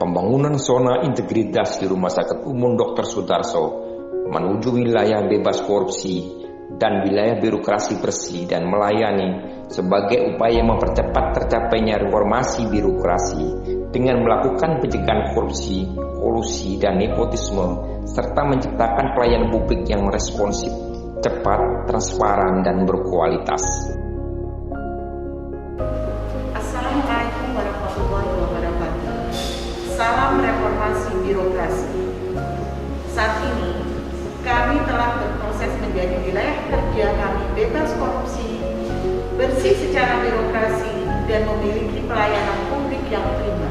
pembangunan zona integritas di Rumah Sakit Umum Dr. Sudarso menuju wilayah bebas korupsi dan wilayah birokrasi bersih dan melayani sebagai upaya mempercepat tercapainya reformasi birokrasi dengan melakukan pencegahan korupsi, kolusi, dan nepotisme serta menciptakan pelayanan publik yang responsif, cepat, transparan, dan berkualitas. Assalamualaikum warahmatullahi wabarakatuh. Salam reformasi birokrasi. Saat ini, kami telah berproses menjadi wilayah kerja kami bebas korupsi, bersih secara birokrasi, dan memiliki pelayanan publik yang prima.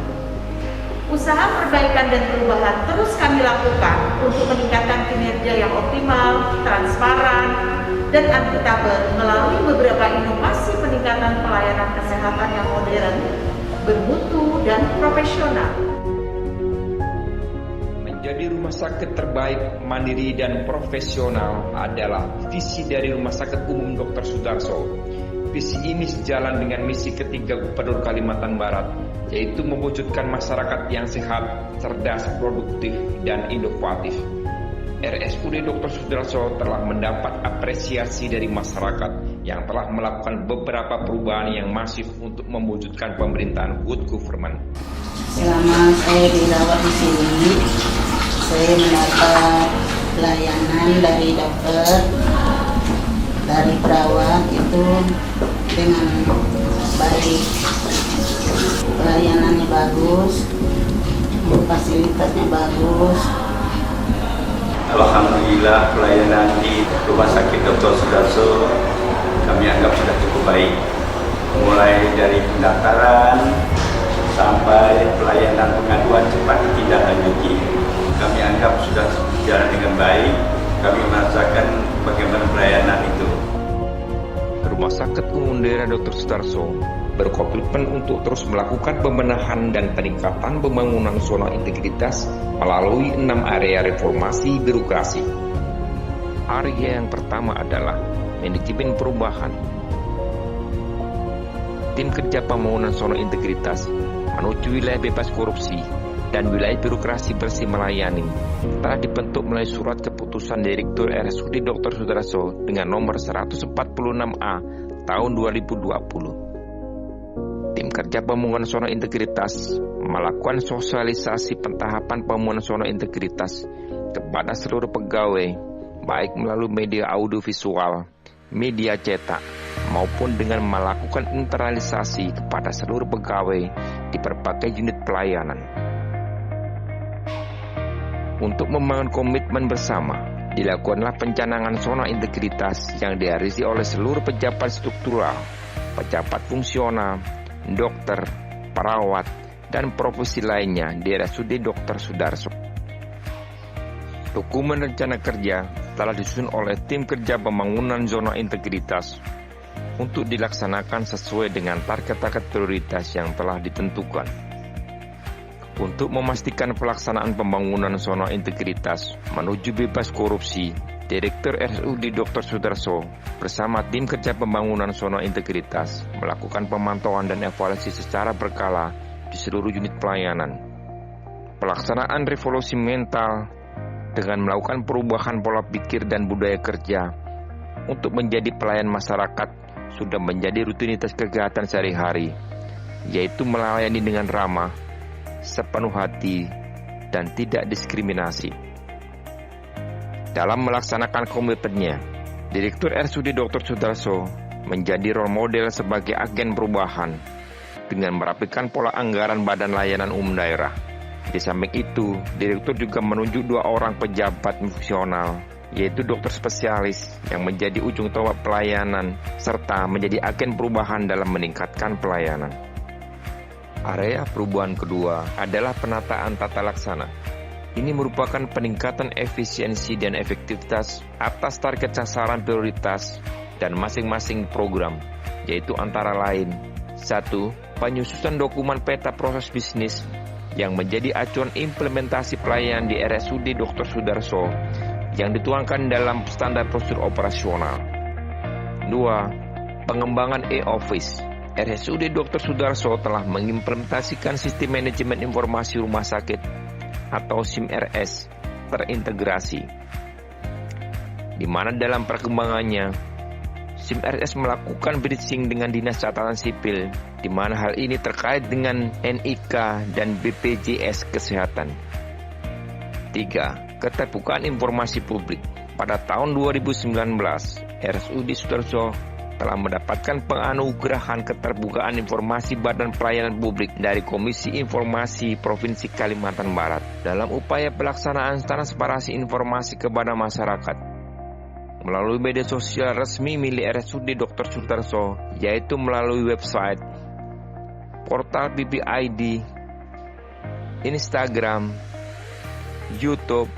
Usaha perbaikan dan perubahan terus kami lakukan untuk meningkatkan kinerja yang optimal, transparan, dan akuntabel melalui beberapa inovasi peningkatan pelayanan kesehatan yang modern, bermutu, dan profesional. Menjadi rumah sakit terbaik, mandiri, dan profesional adalah visi dari Rumah Sakit Umum Dr. Sudarso. Visi ini sejalan dengan misi ketiga Gubernur Kalimantan Barat, yaitu mewujudkan masyarakat yang sehat, cerdas, produktif, dan inovatif. RSUD Dr. Sudarso telah mendapat apresiasi dari masyarakat yang telah melakukan beberapa perubahan yang masif untuk mewujudkan pemerintahan good government. Selama saya dirawat di sini, saya mendapat pelayanan dari dokter, dari perawat itu dengan baik. Pelayanannya bagus, fasilitasnya bagus. Alhamdulillah pelayanan di Rumah Sakit Dr. Sudarso kami anggap sudah cukup baik. Mulai dari pendaftaran sampai pelayanan pengaduan cepat ditindaklanjuti, kami anggap sudah berjalan dengan baik. Kami merasakan bagaimana pelayanan itu. Rumah Sakit Umum Daerah Dr. Sudarso berkomitmen untuk terus melakukan pembenahan dan peningkatan pembangunan zona integritas melalui 6 area reformasi birokrasi. Area yang pertama adalah manajemen perubahan. Tim kerja pembangunan zona integritas menuju wilayah bebas korupsi dan wilayah birokrasi bersih melayani telah dibentuk melalui surat keputusan Direktur RSUD Dr. Sudarso dengan nomor 146A tahun 2020. Tim kerja pembangunan zona integritas melakukan sosialisasi pentahapan pembangunan zona integritas kepada seluruh pegawai, baik melalui media audiovisual, media cetak, maupun dengan melakukan internalisasi kepada seluruh pegawai di berbagai unit pelayanan. Untuk membangun komitmen bersama, dilakukanlah pencanangan zona integritas yang diharisi oleh seluruh pejabat struktural, pejabat fungsional, dokter, perawat, dan profesi lainnya di RSUD Dr. Sudarso. Dokumen rencana kerja telah disusun oleh tim kerja pembangunan zona integritas untuk dilaksanakan sesuai dengan target-target prioritas yang telah ditentukan. Untuk memastikan pelaksanaan pembangunan zona integritas menuju bebas korupsi, Direktur RSUD Dr. Sudarso bersama tim kerja pembangunan zona integritas melakukan pemantauan dan evaluasi secara berkala di seluruh unit pelayanan. Pelaksanaan revolusi mental dengan melakukan perubahan pola pikir dan budaya kerja untuk menjadi pelayan masyarakat sudah menjadi rutinitas kegiatan sehari-hari, yaitu melayani dengan ramah, sepenuh hati, dan tidak diskriminasi. Dalam melaksanakan komitmennya, Direktur RSUD Dr. Sudarso menjadi role model sebagai agen perubahan dengan merapikan pola anggaran Badan Layanan Umum Daerah. Di samping itu, Direktur juga menunjuk 2 orang pejabat fungsional, yaitu dokter spesialis yang menjadi ujung tombak pelayanan serta menjadi agen perubahan dalam meningkatkan pelayanan. Area perubahan kedua adalah penataan tata laksana. Ini merupakan peningkatan efisiensi dan efektivitas atas target sasaran prioritas dan masing-masing program, yaitu antara lain 1. Penyusunan dokumen peta proses bisnis yang menjadi acuan implementasi pelayanan di RSUD Dr. Sudarso yang dituangkan dalam standar prosedur operasional. 2. Pengembangan e-office RSUD Dr. Sudarso telah mengimplementasikan sistem manajemen informasi rumah sakit atau SIM-RS terintegrasi, di mana dalam perkembangannya SIM-RS melakukan bridging dengan Dinas Catatan Sipil, di mana hal ini terkait dengan NIK dan BPJS Kesehatan. 3. Keterbukaan informasi publik. Pada tahun 2019, RSUD Sudarso telah mendapatkan penganugerahan keterbukaan informasi Badan Pelayanan Publik dari Komisi Informasi Provinsi Kalimantan Barat dalam upaya pelaksanaan transparansi informasi kepada masyarakat melalui media sosial resmi milik RSUD Dr. Sudarso, yaitu melalui website, portal PPID, Instagram, YouTube,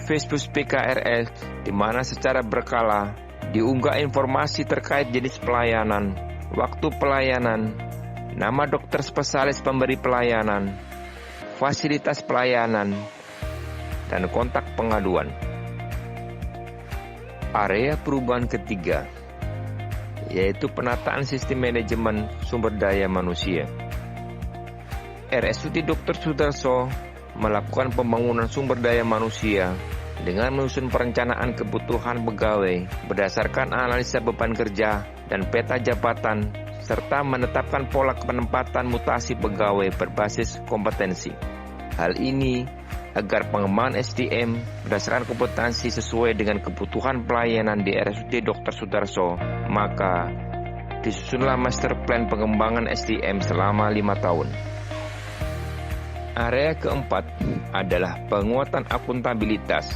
Facebook PKRS, di mana secara berkala diunggah informasi terkait jenis pelayanan, waktu pelayanan, nama dokter spesialis pemberi pelayanan, fasilitas pelayanan, dan kontak pengaduan. Area perubahan ketiga, yaitu penataan sistem manajemen sumber daya manusia. RSUD Dr. Sudarso melakukan pembangunan sumber daya manusia dengan menyusun perencanaan kebutuhan pegawai berdasarkan analisa beban kerja dan peta jabatan, serta menetapkan pola penempatan mutasi pegawai berbasis kompetensi. Hal ini agar pengembangan SDM berdasarkan kompetensi sesuai dengan kebutuhan pelayanan di RSUD Dr. Sudarso, maka disusunlah master plan pengembangan SDM selama 5 tahun. Area keempat adalah penguatan akuntabilitas.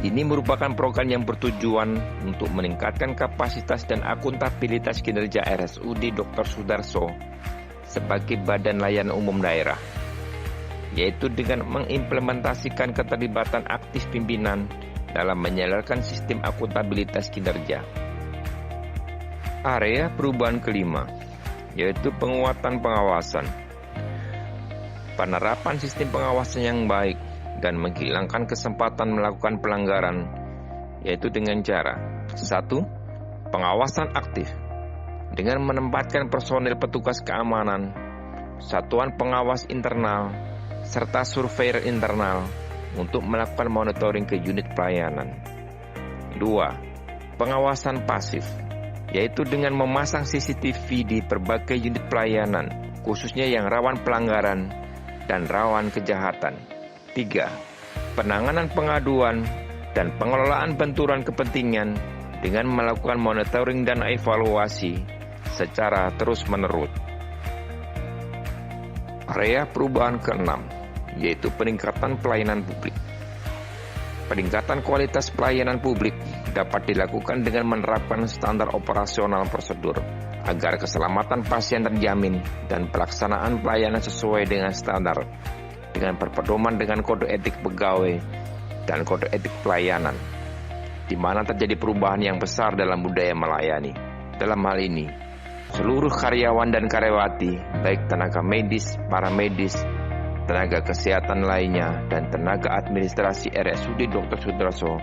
Ini merupakan program yang bertujuan untuk meningkatkan kapasitas dan akuntabilitas kinerja RSUD Dr. Sudarso sebagai badan layanan umum daerah, yaitu dengan mengimplementasikan keterlibatan aktif pimpinan dalam menyalurkan sistem akuntabilitas kinerja. Area perubahan kelima, yaitu penguatan pengawasan. Penerapan sistem pengawasan yang baik dan menghilangkan kesempatan melakukan pelanggaran, yaitu dengan cara 1. Pengawasan aktif dengan menempatkan personil petugas keamanan, satuan pengawas internal, serta surveyor internal untuk melakukan monitoring ke unit pelayanan. 2. Pengawasan pasif, yaitu dengan memasang CCTV di berbagai unit pelayanan, khususnya yang rawan pelanggaran dan rawan kejahatan. 3. Penanganan pengaduan dan pengelolaan benturan kepentingan dengan melakukan monitoring dan evaluasi secara terus-menerus. Area perubahan ke-6, yaitu peningkatan pelayanan publik. Peningkatan kualitas pelayanan publik dapat dilakukan dengan menerapkan standar operasional prosedur agar keselamatan pasien terjamin dan pelaksanaan pelayanan sesuai dengan standar, dengan berpedoman dengan kode etik pegawai dan kode etik pelayanan, di mana terjadi perubahan yang besar dalam budaya melayani. Dalam hal ini, seluruh karyawan dan karyawati, baik tenaga medis, paramedis, tenaga kesehatan lainnya, dan tenaga administrasi RSUD Dr. Sudarso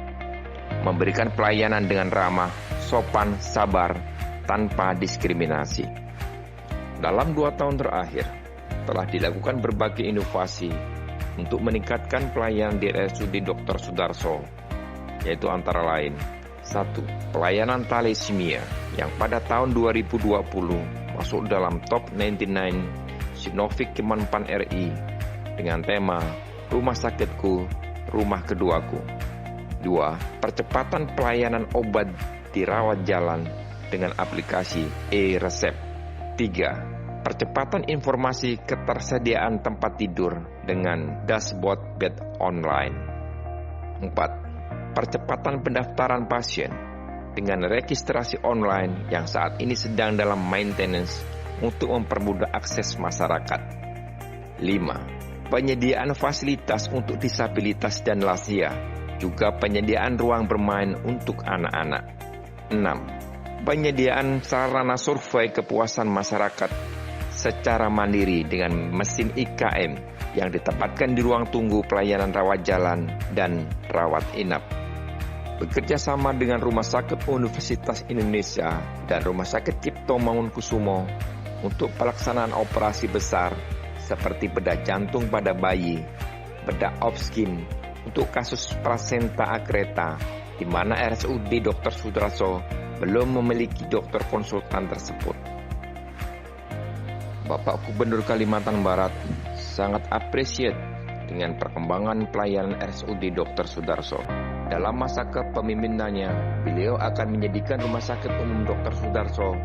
memberikan pelayanan dengan ramah, sopan, sabar, tanpa diskriminasi. Dalam 2 tahun terakhir, telah dilakukan berbagai inovasi untuk meningkatkan pelayanan di RSUD Dr. Sudarso, yaitu antara lain 1. Pelayanan thalassemia yang pada tahun 2020 masuk dalam top 99 Sinovic Kemenpan RI dengan tema Rumah Sakitku, Rumah Keduaku. 2. Percepatan pelayanan obat di rawat jalan dengan aplikasi e-resep. 3. Percepatan informasi ketersediaan tempat tidur dengan dashboard bed online. 4. Percepatan pendaftaran pasien dengan registrasi online yang saat ini sedang dalam maintenance untuk mempermudah akses masyarakat. 5. Penyediaan fasilitas untuk disabilitas dan lansia, juga penyediaan ruang bermain untuk anak-anak. 6. Penyediaan sarana survei kepuasan masyarakat secara mandiri dengan mesin IKM yang ditempatkan di ruang tunggu pelayanan rawat jalan dan rawat inap. bekerja sama dengan Rumah Sakit Universitas Indonesia dan Rumah Sakit Cipto Mangunkusumo untuk pelaksanaan operasi besar seperti bedah jantung pada bayi, bedah opskin untuk kasus plasenta akreta, di mana RSUD Dr. Sudarso belum memiliki dokter konsultan tersebut. Bapak Gubernur Kalimantan Barat sangat appreciate dengan perkembangan pelayanan RSUD Dr. Sudarso. Dalam masa kepemimpinannya, beliau akan menjadikan Rumah Sakit Umum Dr. Sudarso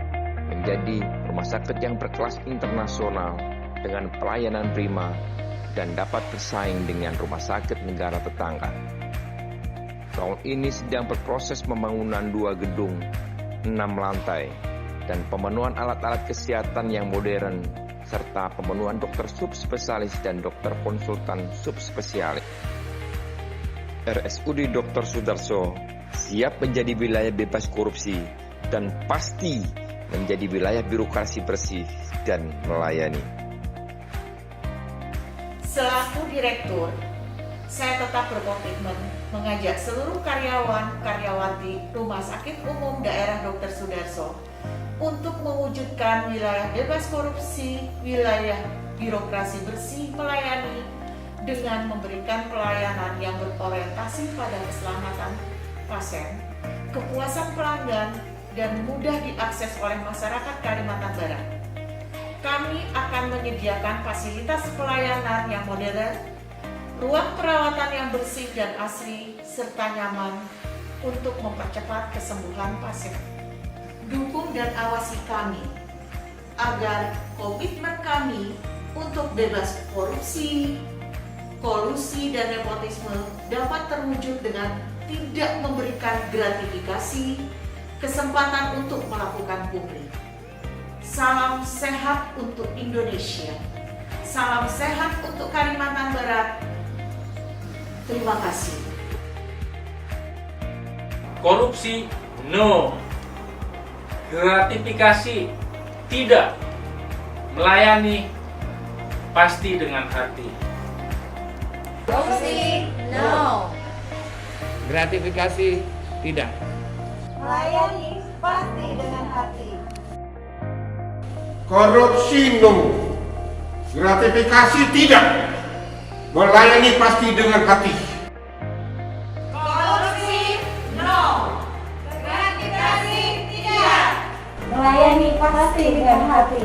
menjadi rumah sakit yang berkelas internasional dengan pelayanan prima dan dapat bersaing dengan rumah sakit negara tetangga. Tahun ini sedang berproses pembangunan 2 gedung, 6 lantai, dan pemenuhan alat-alat kesehatan yang modern, serta pemenuhan dokter subspesialis dan dokter konsultan subspesialis. RSUD Dr. Sudarso siap menjadi wilayah bebas korupsi dan pasti menjadi wilayah birokrasi bersih dan melayani. Selaku direktur, saya tetap berkomitmen mengajak seluruh karyawan-karyawati Rumah Sakit Umum Daerah Dr. Sudarso untuk mewujudkan wilayah bebas korupsi, wilayah birokrasi bersih melayani dengan memberikan pelayanan yang berorientasi pada keselamatan pasien, kepuasan pelanggan, dan mudah diakses oleh masyarakat Kalimantan Barat. Kami akan menyediakan fasilitas pelayanan yang modern, ruang perawatan yang bersih dan asri, serta nyaman untuk mempercepat kesembuhan pasien. Dukung dan awasi kami agar komitmen kami untuk bebas korupsi, kolusi, dan nepotisme dapat terwujud dengan tidak memberikan gratifikasi, kesempatan untuk melakukan pungli. Salam sehat untuk Indonesia. Salam sehat untuk Kalimantan Barat. Terima kasih. Korupsi, no. Gratifikasi, tidak. Melayani, pasti dengan hati. Korupsi, no. Gratifikasi tidak. Melayani pasti dengan hati. Korupsi no. Gratifikasi tidak. Melayani pasti dengan hati. Korupsi, no. Gratifikasi tidak. Melayani pasti dengan hati.